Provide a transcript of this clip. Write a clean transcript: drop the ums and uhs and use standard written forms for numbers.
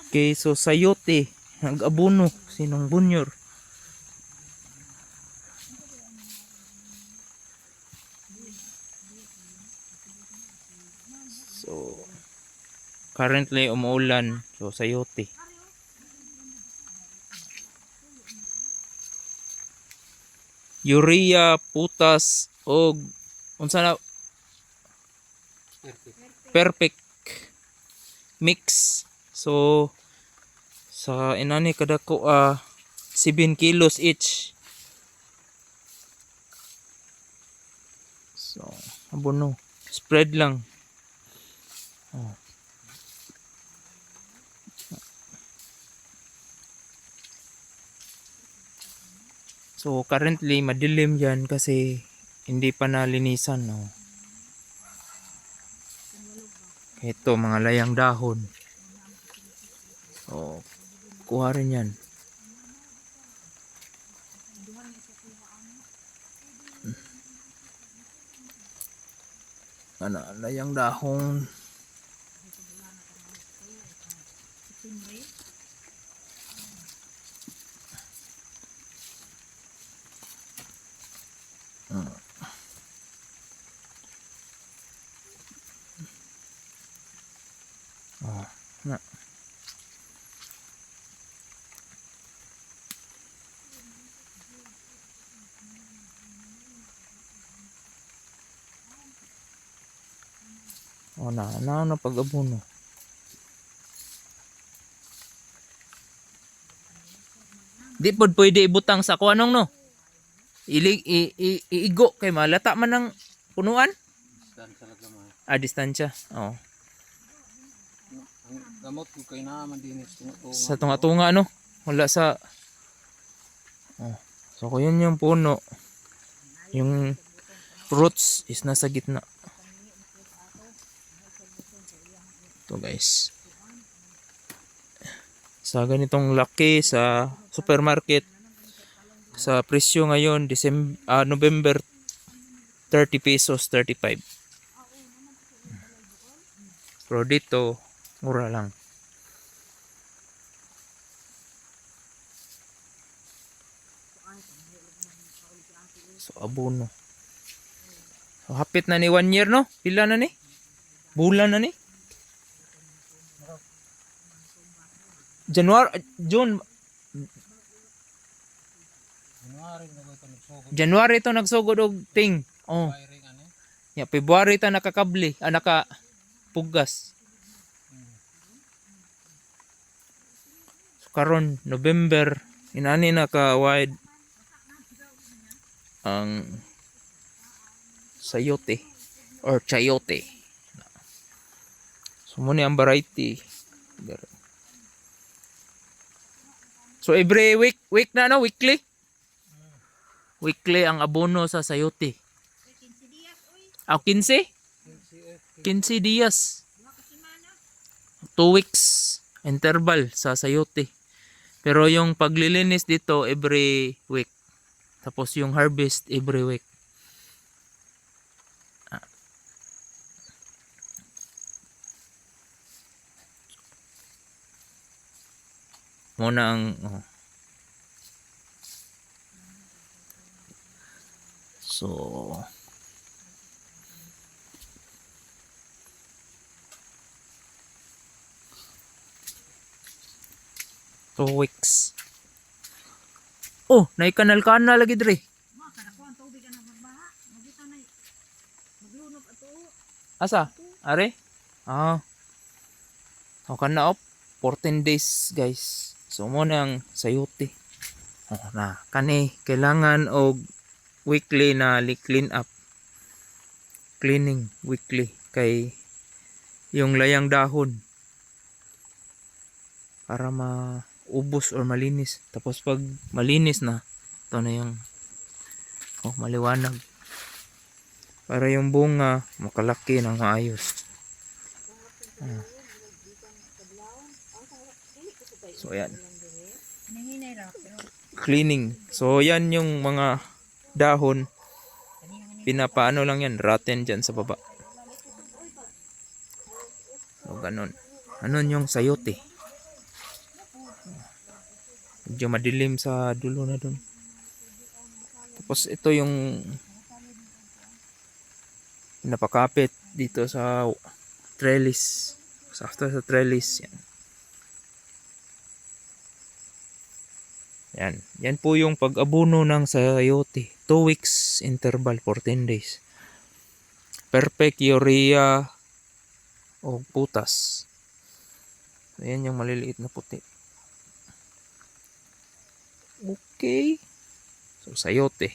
Okay, so sayote, nag-abono, sinong bunyor. So, currently umuulan, so sayote. Urea, putas, og unsa na perfect mix. So, sa inani kada ko 7 kilos each. So, abono. Spread lang. Oh. So, currently madilim yan kasi hindi pa nalinisan. No? Ito, mga layang dahon. So, kuha rin yan. Ano, layang dahon. Oh, na. Oh, na pag-abono. Di pod pwede ibutang sa kuanong no. Iigo kay malata man ng punuan. Distansya. Oh. Ang gamot ko kay naman din Sa tunga-tunga no. Wala sa oh. So kung yun yung puno, yung roots is nasa gitna. Ito guys. Sa ganitong laki sa supermarket, sa presyo ngayon November 30 pesos 35. Pero dito mura lang. So abono. So hapit na ni 1 year no? Pila na ni? Bulan na ni? June January to nagsugod og ting. Oh. Ya February ta nakakabli, nakapugas. So, karon November inani na ka wide ang sayote or chayote. So muna ang variety. So every week na no, weekly. Weekly ang abono sa sayote. 15? 15 días. 2 weeks interval sa sayote. Pero yung paglilinis dito every week. Tapos yung harvest every week. Muna ang so 2 weeks. Oh, naikanal-kanal lagi dre. Asa? Are? Okay na 14 days guys. So mo nang sayote. Oh na kani kailangan og weekly na clean up. Cleaning weekly kay yung layang dahon para maubos or malinis. Tapos pag malinis na, ito na yung maliwanag. Para yung bunga makalaki ng maayos. So ayan. Cleaning. So yan yung mga dahon. Pinapaano lang yan. Rotten dyan sa baba. So ganun. Anon yung sayote. Medyo madilim sa dulo na dun. Tapos ito yung napakapit dito sa trellis. Sakto sa trellis. Yan. Yan. Yan po yung pag-abuno ng sayote. 2 weeks interval, 14 days. Perfect urea o putas. So, yan yung maliliit na puti. Okay. So, sayote.